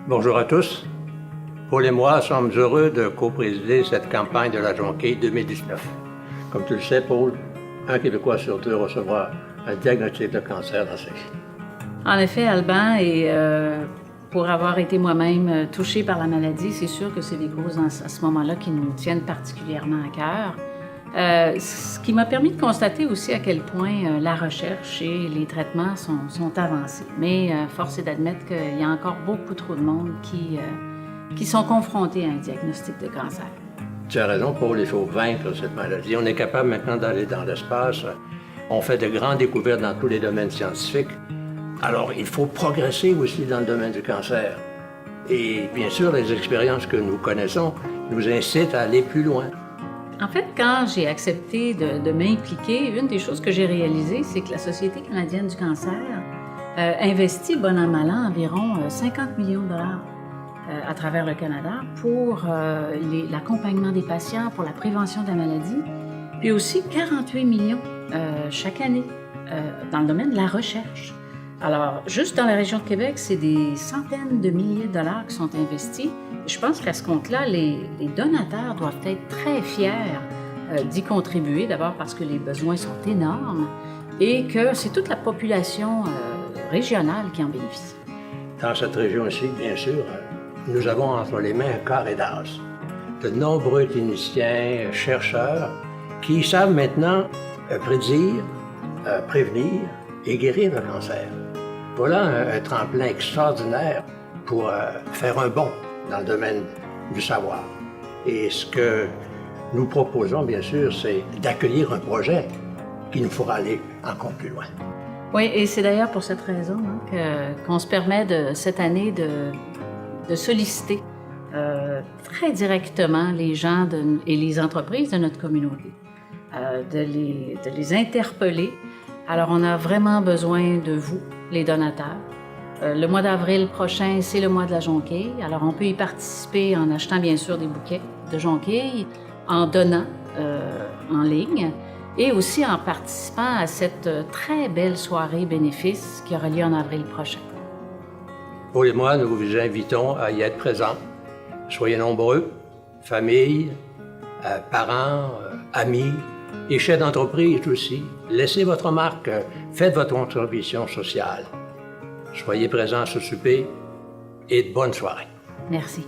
Bonjour à tous. Paul et moi sommes heureux de co-présider cette campagne de la Jonquille 2019. Comme tu le sais, Paul, un Québécois sur deux recevra un diagnostic de cancer dans sa vie. En effet, Alban, et pour avoir été moi-même touchée par la maladie, c'est sûr que c'est des causes à ce moment-là qui nous tiennent particulièrement à cœur. Ce qui m'a permis de constater aussi à quel point la recherche et les traitements sont avancés. Mais force est d'admettre qu'il y a encore beaucoup trop de monde qui sont confrontés à un diagnostic de cancer. Tu as raison, Paul, il faut vaincre cette maladie. On est capable maintenant d'aller dans l'espace. On fait de grandes découvertes dans tous les domaines scientifiques. Alors, il faut progresser aussi dans le domaine du cancer. Et bien sûr, les expériences que nous connaissons nous incitent à aller plus loin. En fait, quand j'ai accepté de m'impliquer, une des choses que j'ai réalisées, c'est que la Société canadienne du cancer investit, bon an, mal an, environ 50 millions de dollars à travers le Canada pour l'accompagnement des patients, pour la prévention de la maladie, puis aussi 48 millions chaque année dans le domaine de la recherche. Alors, juste dans la région de Québec, c'est des centaines de milliers de dollars qui sont investis. Je pense qu'à ce compte-là, les donateurs doivent être très fiers d'y contribuer, d'abord parce que les besoins sont énormes et que c'est toute la population régionale qui en bénéficie. Dans cette région-ci, bien sûr, nous avons entre les mains un carré d'as. De nombreux cliniciens, chercheurs qui savent maintenant prédire, prévenir et guérir le cancer. Voilà un tremplin extraordinaire pour faire un bond dans le domaine du savoir. Et ce que nous proposons, bien sûr, c'est d'accueillir un projet qui nous fera aller encore plus loin. Oui, et c'est d'ailleurs pour cette raison qu'on se permet cette année de solliciter très directement les gens et les entreprises de notre communauté, de les interpeller. Alors, on a vraiment besoin de vous, les donateurs. Le mois d'avril prochain, c'est le mois de la jonquille. Alors, on peut y participer en achetant, bien sûr, des bouquets de jonquilles, en donnant en ligne et aussi en participant à cette très belle soirée bénéfice qui aura lieu en avril prochain. Paul et moi, nous vous invitons à y être présents. Soyez nombreux, famille, parents, amis, et chefs d'entreprise aussi. Laissez votre marque, faites votre contribution sociale. Soyez présents à ce souper et de bonnes soirées. Merci.